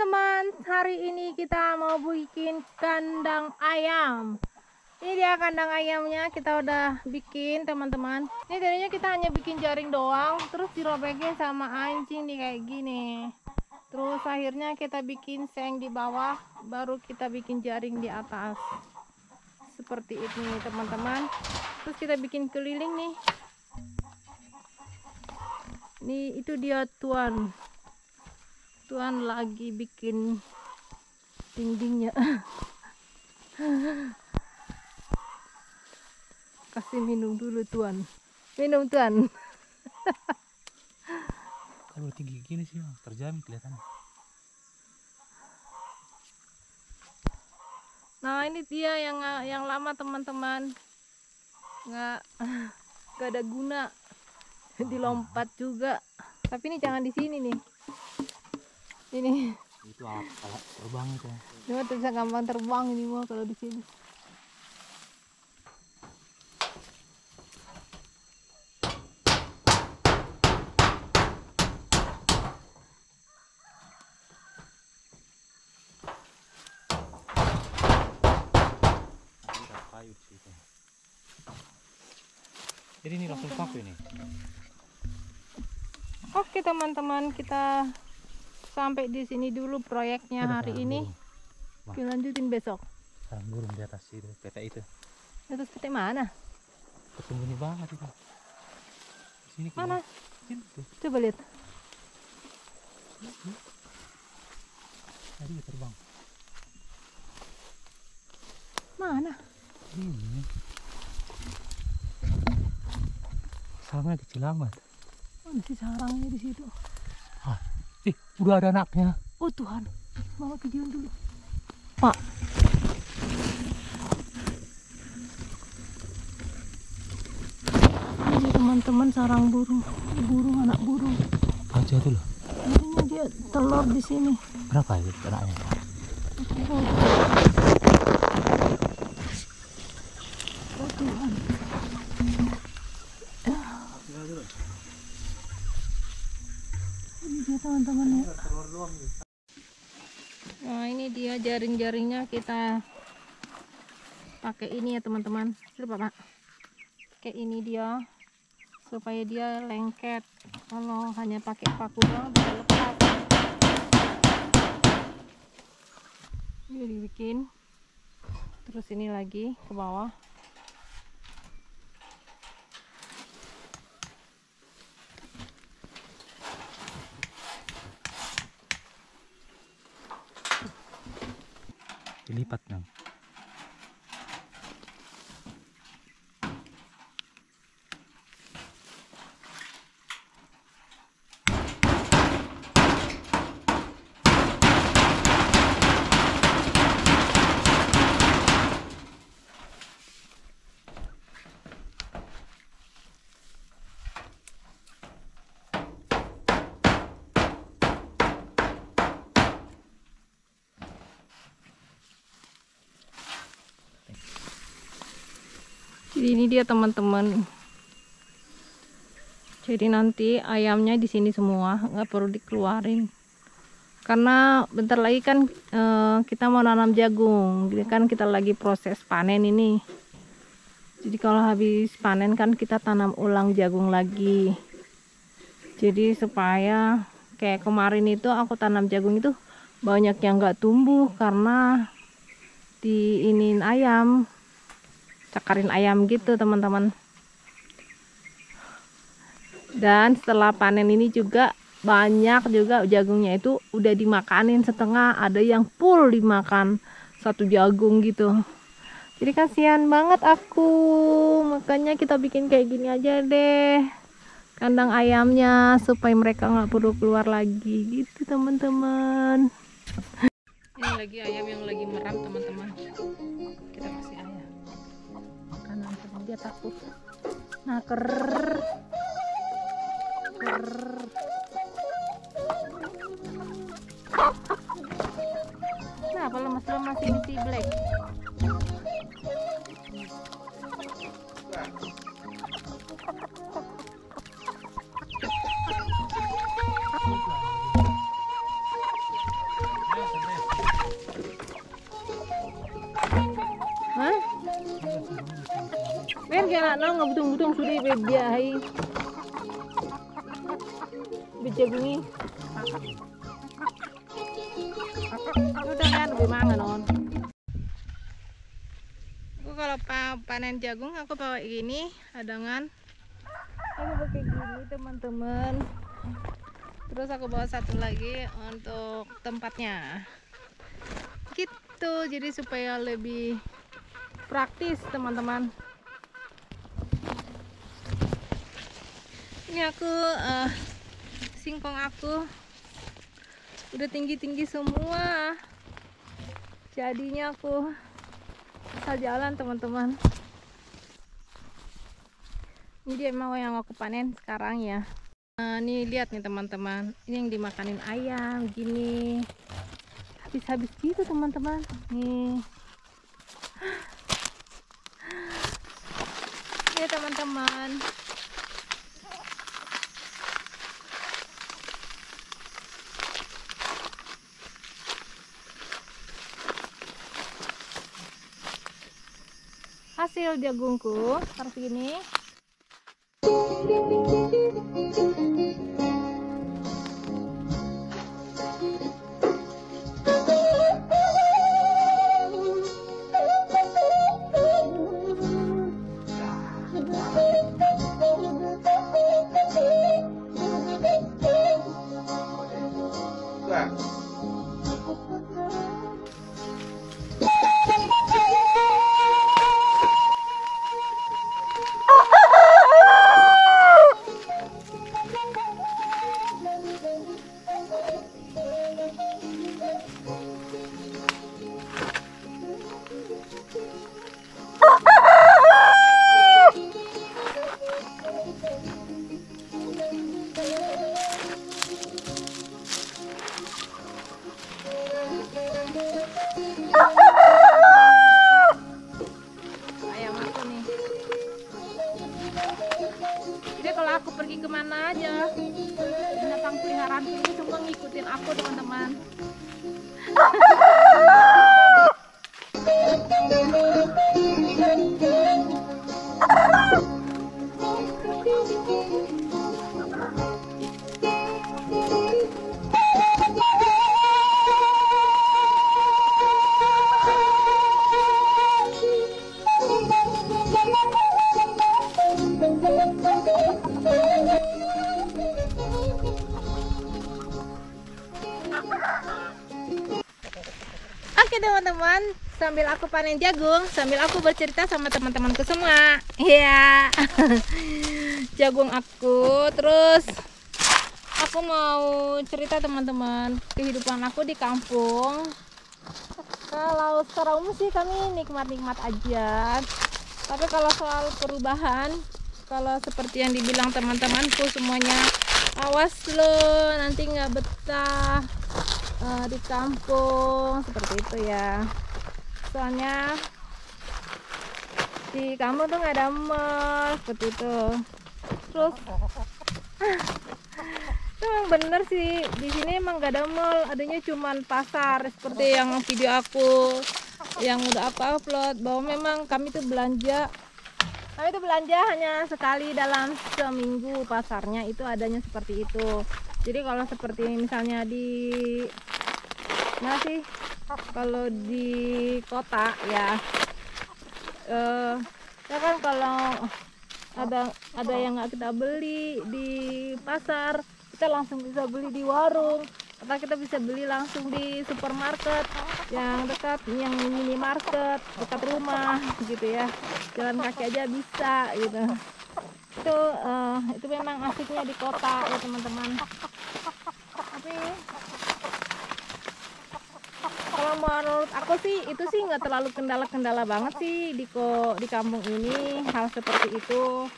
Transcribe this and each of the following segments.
teman-teman, hari ini kita mau bikin kandang ayam. Ini dia kandang ayamnya, kita udah bikin teman-teman. Ini tadinya kita hanya bikin jaring doang, terus dirobekin sama anjing nih kayak gini. Terus akhirnya kita bikin seng di bawah, baru kita bikin jaring di atas. Seperti ini teman-teman. Terus kita bikin keliling nih. Nih itu dia Tuan lagi bikin dindingnya. Kasih minum dulu Tuan. Minum Tuan. Kalau tinggi gini sih terjamin kelihatannya. Nah ini dia yang lama teman-teman. Nggak ada guna. Dilompat juga. Tapi ini jangan di sini nih. Ini Itu alat terbang itu. cuma bisa gampang terbang ini mah kalau di sini. Jadi ini langsung pakai ini. Oke teman-teman, kita sampai di sini dulu proyeknya hari ini. Kita lanjutin besok. Sarang burung di atas itu, peta itu. Di atas pete mana? Tersembunyi banget itu. Di sini Mana? Sini tuh. Coba lihat. Tadi dia terbang. Mana? Ini. Sarangnya kecil amat. Oh, si sarangnya di situ. Udah ada anaknya. Oh Tuhan, mama videoin dulu. Pak. Ini teman-teman sarang burung, anak burung. Aja tuh loh. Akhirnya dia telur di sini. Berapa itu anaknya? Oh Tuhan. Ini dia teman-teman ya. Nah ini dia jaring-jaringnya, kita pakai ini ya teman-teman. Coba Pak, kayak ini dia supaya dia lengket. Kalau hanya pakai paku doang bisa lepas. Ini dibikin, terus ini lagi ke bawah. Dilipat nang. Jadi ini dia teman-teman. Jadi nanti ayamnya di sini semua, nggak perlu dikeluarin. Karena bentar lagi kan kita mau nanam jagung. Jadi kan kita lagi proses panen ini. Jadi kalau habis panen kan kita tanam ulang jagung lagi. Jadi supaya kayak kemarin itu aku tanam jagung itu banyak yang nggak tumbuh karena diinin ayam. Cakarin ayam gitu teman-teman. Dan setelah panen ini juga banyak juga jagungnya itu udah dimakanin setengah, ada yang full dimakan satu jagung gitu. Jadi kasihan banget aku, makanya kita bikin kayak gini aja deh kandang ayamnya supaya mereka nggak perlu keluar lagi gitu teman-teman. Ini lagi ayam yang lagi meram teman-teman, kita kasih ayam makanan karena dia takut. Nah kenapa lemas-lemas ini si Black? air kena nang ngebutung-butung sudah bebiahi. Bejagungi. Udah kan lebih mangan non. Aku kalau panen jagung aku bawa gini adangan. Aku pakai gini teman-teman. Terus aku bawa satu lagi untuk tempatnya. Gitu, jadi supaya lebih praktis teman-teman. Ini aku singkong aku udah tinggi-tinggi semua. Jadinya aku asal jalan teman-teman. Ini dia mau yang aku panen sekarang ya. Nih lihat nih teman-teman, ini yang dimakanin ayam gini. Habis-habis gitu teman-teman. Nih. Ini teman-teman. Hasil jagungku seperti ini. Ayam aku nih. Jadi kalau aku pergi kemana aja, binatang peliharaan ini semua ngikutin aku teman-teman. Oke teman-teman, sambil aku panen jagung, sambil aku bercerita sama teman-temanku semua. Iya. Jagung aku, terus aku mau cerita teman-teman kehidupan aku di kampung. Kalau secara umum sih kami nikmat-nikmat aja. Tapi kalau soal perubahan, kalau seperti yang dibilang teman-temanku semuanya, awas lo nanti nggak betah di kampung seperti itu ya. Soalnya di kampung tuh nggak ada mall seperti itu. Terus itu emang bener sih, di sini emang nggak ada mall, adanya cuman pasar seperti yang video aku yang udah aku upload, bahwa memang kami tuh belanja hanya sekali dalam seminggu, pasarnya itu adanya seperti itu. Jadi kalau seperti misalnya di kalau di kota ya, ya kan kalau ada yang nggak kita beli di pasar, kita langsung bisa beli di warung, atau kita bisa beli langsung di supermarket yang dekat, yang minimarket dekat rumah gitu ya, jalan kaki aja bisa gitu. Itu memang asiknya di kota ya teman-teman. Tapi kalau menurut aku sih itu sih nggak terlalu kendala banget sih di kampung ini. Hal seperti itu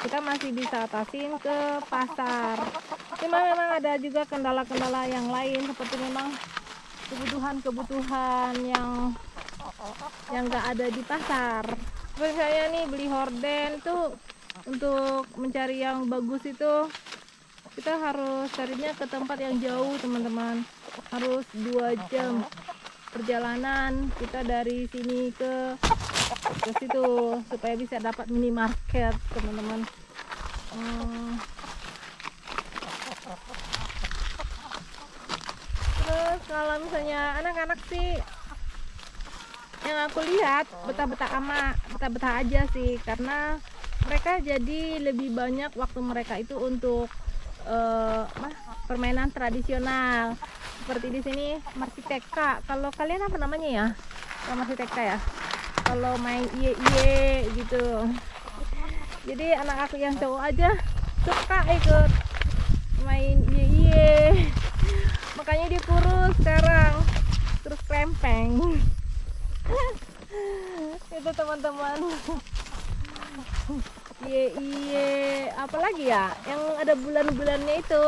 kita masih bisa atasin ke pasar. Cuma memang ada juga kendala-kendala yang lain, seperti memang kebutuhan yang nggak ada di pasar. Seperti saya nih beli horden tuh, untuk mencari yang bagus itu kita harus carinya ke tempat yang jauh teman-teman, harus 2 jam perjalanan kita dari sini ke ke situ supaya bisa dapat minimarket, teman-teman. Terus kalau misalnya anak-anak sih yang aku lihat betah-betah aja sih, karena mereka jadi lebih banyak waktu mereka itu untuk permainan tradisional seperti di sini Marsiteka. Kalau kalian apa namanya ya? Kalau Marsiteka ya. Kalau main iye gitu. Jadi anak aku yang cowok aja suka ikut main iye. Makanya dia kurus sekarang, terus krempeng. Itu teman-teman. Iye, apalagi ya yang ada bulan-bulannya itu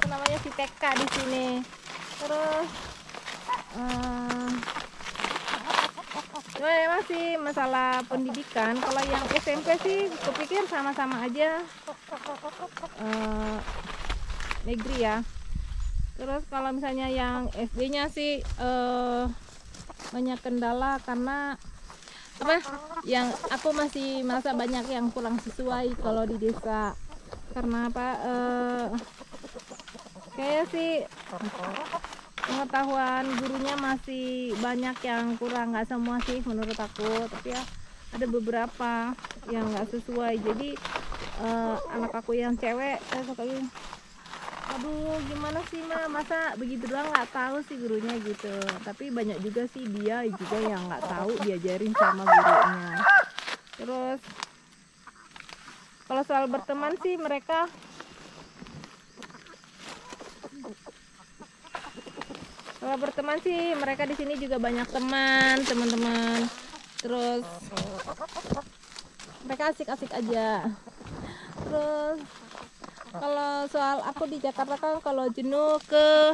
namanya si TK di sini. Terus memang sih masalah pendidikan, kalau yang SMP sih kupikir sama-sama aja, negeri ya. Terus kalau misalnya yang SD-nya sih banyak kendala karena apa? Yang aku masih merasa banyak yang kurang sesuai kalau di desa. Karena apa? Kayak sih pengetahuan gurunya masih banyak yang kurang, nggak semua sih menurut aku, tapi ya ada beberapa yang nggak sesuai. Jadi anak aku yang cewek suka gini, aduh gimana sih masa begitu doang nggak tahu sih gurunya gitu. Tapi banyak juga sih dia juga yang nggak tahu diajarin sama gurunya. Terus kalau soal berteman sih mereka di sini juga banyak teman-teman. Terus mereka asik-asik aja. Terus kalau soal aku di Jakarta kan kalau jenuh ke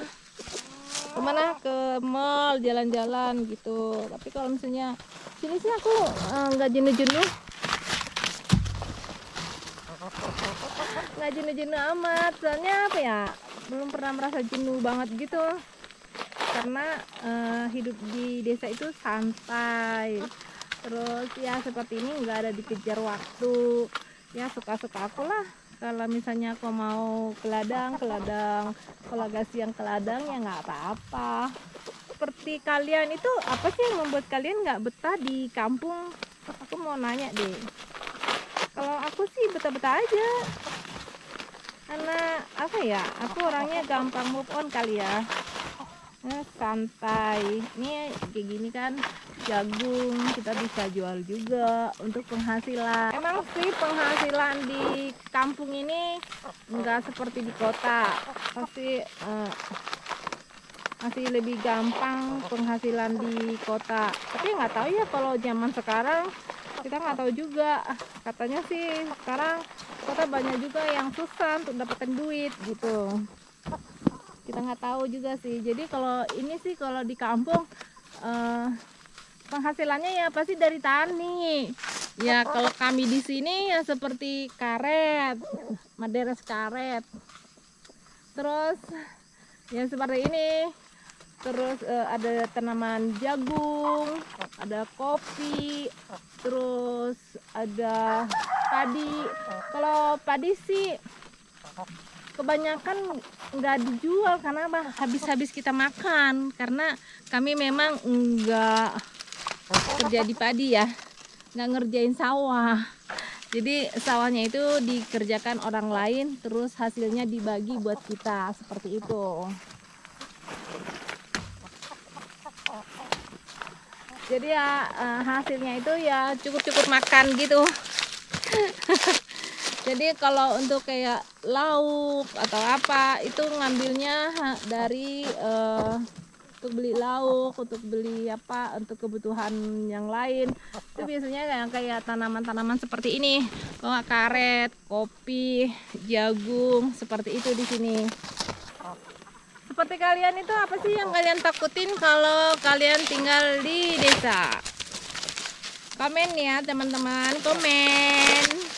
kemana, ke mall jalan-jalan gitu. Tapi kalau misalnya sini sih aku nggak jenuh-jenuh amat. Soalnya apa ya, belum pernah merasa jenuh banget gitu. Karena hidup di desa itu santai. Terus ya seperti ini nggak ada dikejar waktu. Ya suka-suka aku lah. Kalau misalnya aku mau ke ladang, kalau agak siang ke ladang ya nggak apa-apa. Seperti kalian itu apa sih yang membuat kalian nggak betah di kampung? Aku mau nanya deh. Kalau aku sih betah-betah aja. Karena apa ya? Aku orangnya gampang move on kali ya. Santai. Ini kayak gini kan jagung kita bisa jual juga untuk penghasilan. Emang sih penghasilan di kampung ini enggak seperti di kota, pasti masih lebih gampang penghasilan di kota. Tapi nggak tahu ya kalau zaman sekarang, kita nggak tahu juga. Katanya sih sekarang kota banyak juga yang susah untuk dapetin duit gitu. Kita nggak tahu juga sih. Jadi kalau ini sih kalau di kampung penghasilannya ya pasti dari tani. Ya kalau kami di sini ya seperti karet, maderes karet. Terus ya seperti ini. Terus ada tanaman jagung, ada kopi, terus ada padi. Kalau padi sih kebanyakan nggak dijual karena habis-habis kita makan, karena kami memang nggak kerja di padi ya, nggak ngerjain sawah. Jadi sawahnya itu dikerjakan orang lain, terus hasilnya dibagi buat kita seperti itu. Jadi ya hasilnya itu ya cukup makan gitu. Jadi kalau untuk kayak lauk atau apa itu ngambilnya dari untuk beli lauk, untuk beli apa, untuk kebutuhan yang lain. Itu biasanya kayak tanaman-tanaman seperti ini, kayak karet, kopi, jagung, seperti itu di sini. Seperti kalian itu apa sih yang kalian takutin kalau kalian tinggal di desa? Komen ya teman-teman, komen.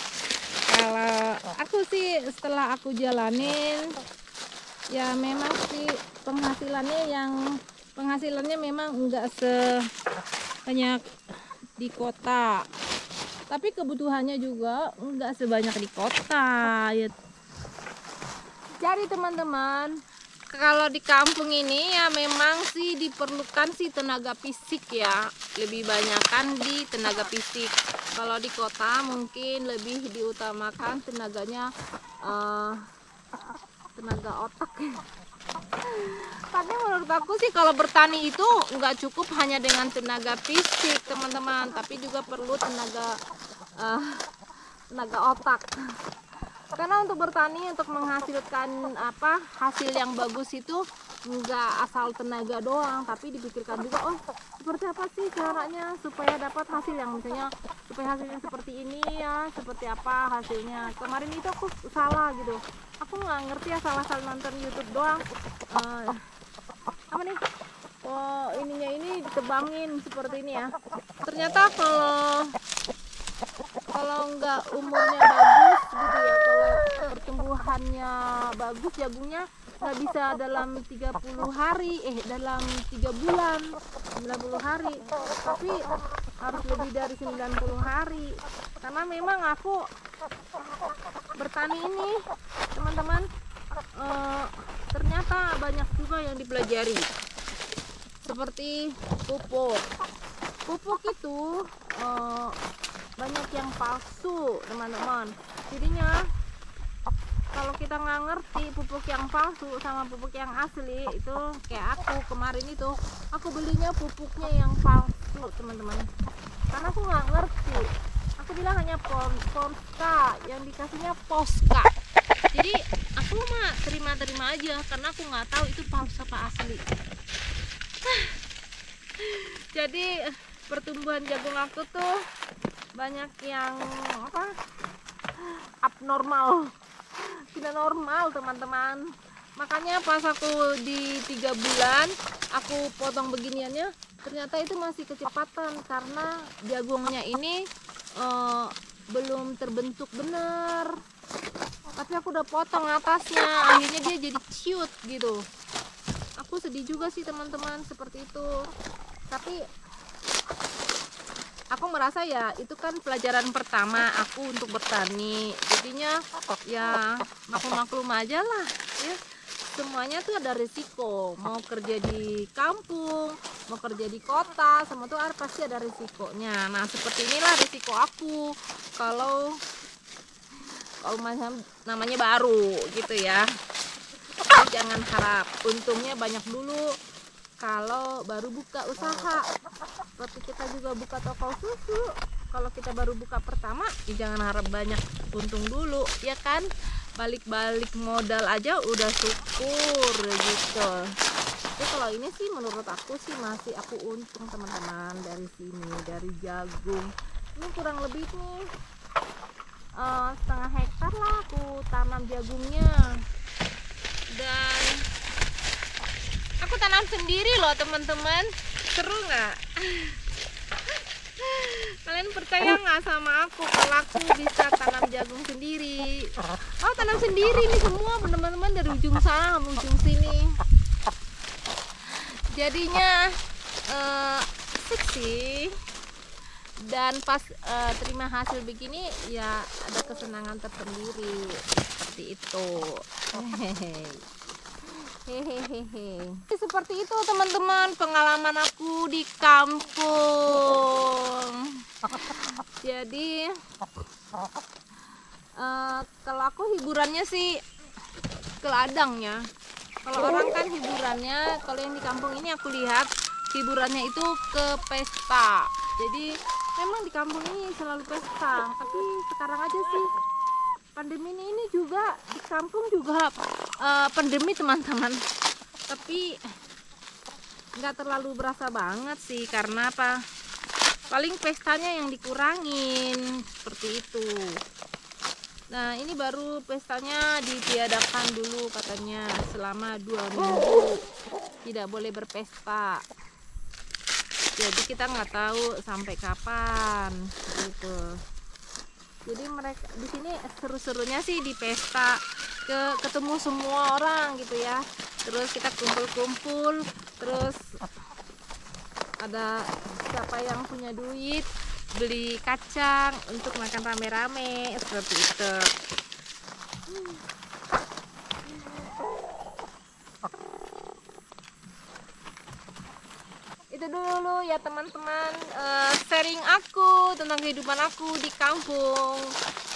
Kalau aku sih setelah aku jalanin ya memang sih penghasilannya memang enggak sebanyak di kota. Tapi kebutuhannya juga nggak sebanyak di kota ya. Jadi teman-teman, kalau di kampung ini ya memang sih diperlukan sih tenaga fisik ya, lebih banyak kan di tenaga fisik. Kalau di kota mungkin lebih diutamakan tenaganya tenaga otak. Karena menurut aku sih kalau bertani itu nggak cukup hanya dengan tenaga fisik teman-teman, tapi juga perlu tenaga otak. Karena untuk bertani, untuk menghasilkan hasil yang bagus itu nggak asal tenaga doang, tapi dipikirkan juga, oh seperti apa sih caranya supaya dapat hasil yang misalnya supaya hasilnya seperti ini ya, seperti apa hasilnya. Kemarin itu aku salah gitu, aku nggak ngerti ya, salah nonton YouTube doang. Apa nih? Oh ininya ini ditebangin seperti ini ya. Ternyata kalau nggak umurnya bagus gitu ya, kalau pertumbuhannya bagus jagungnya nggak bisa dalam 30 hari, dalam 3 bulan 90 hari, tapi harus lebih dari 90 hari. Karena memang aku bertani ini teman-teman, ternyata banyak juga yang dipelajari, seperti pupuk itu banyak yang palsu teman-teman. Jadinya kalau kita nggak ngerti pupuk yang palsu sama pupuk yang asli, itu kayak aku kemarin itu aku belinya pupuknya yang palsu teman-teman, karena aku nggak ngerti. Aku bilang hanya Poska, yang dikasihnya Poska. Jadi aku mah terima aja karena aku nggak tahu itu palsu apa asli. Jadi pertumbuhan jagung aku tuh banyak yang abnormal, tidak normal teman-teman. Makanya pas aku di 3 bulan aku potong beginiannya, ternyata itu masih kecepatan karena jagungnya ini belum terbentuk benar. Tapi aku udah potong atasnya, akhirnya dia jadi ciut gitu. Aku sedih juga sih teman-teman seperti itu. Tapi aku merasa ya itu kan pelajaran pertama aku untuk bertani, jadinya ya maklum aja lah ya. Semuanya tuh ada risiko, mau kerja di kampung, mau kerja di kota, semua tuh pasti ada risikonya. Nah seperti inilah risiko aku kalau macam namanya baru gitu ya. Jadi jangan harap untungnya banyak dulu kalau baru buka usaha. Seperti kita juga buka toko susu, kalau kita baru buka pertama ya jangan harap banyak untung dulu ya kan. Balik modal aja udah syukur gitu. Tapi kalau ini sih menurut aku sih masih aku untung teman-teman dari sini, dari jagung. Ini kurang lebih nih setengah hektar lah aku tanam jagungnya. Dan aku tanam sendiri loh teman-teman. Seru nggak? Kalian percaya nggak sama aku kalau aku bisa tanam jagung sendiri? Oh tanam sendiri nih semua teman-teman, dari ujung sana sampai ujung sini. Jadinya seksi. Dan pas terima hasil begini ya ada kesenangan tersendiri seperti itu. Hehehe. Seperti itu teman-teman pengalaman aku di kampung. Jadi kalau aku hiburannya sih ke ladang ya. Kalau orang kan hiburannya, kalau yang di kampung ini aku lihat hiburannya itu ke pesta. Jadi memang di kampung ini selalu pesta, tapi sekarang aja sih pandemi ini juga di kampung juga pandemi teman-teman, tapi nggak terlalu berasa banget sih. Karena apa, paling pestanya yang dikurangin seperti itu. Nah ini baru pestanya ditiadakan dulu katanya selama 2 minggu tidak boleh berpesta. Jadi kita nggak tahu sampai kapan gitu. Jadi mereka di sini seru-serunya sih di pesta, ketemu semua orang gitu ya. Terus kita kumpul-kumpul, terus ada siapa yang punya duit beli kacang untuk makan rame-rame seperti itu. Itu dulu ya teman-teman, sharing aku tentang kehidupan aku di kampung.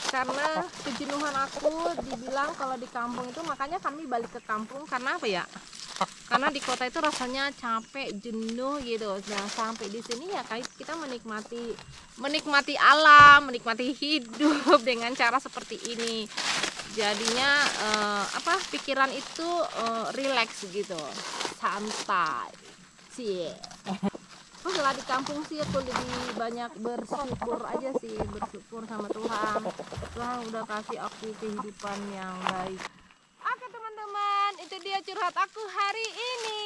Karena kejenuhan aku dibilang kalau di kampung itu, makanya kami balik ke kampung karena apa ya? Karena di kota itu rasanya capek, jenuh gitu. Nah, sampai di sini ya kita menikmati alam, menikmati hidup dengan cara seperti ini. Jadinya pikiran itu rileks gitu, santai. Sih. Setelah di kampung sih aku lebih banyak bersyukur aja sih, bersyukur sama Tuhan. Tuhan udah kasih aku kehidupan yang baik. Oke teman-teman, itu dia curhat aku hari ini.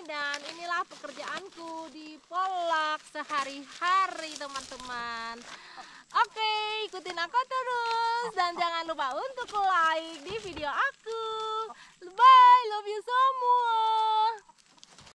Dan inilah pekerjaanku di Polak sehari-hari teman-teman. Oke, ikutin aku terus. Dan jangan lupa untuk like di video aku.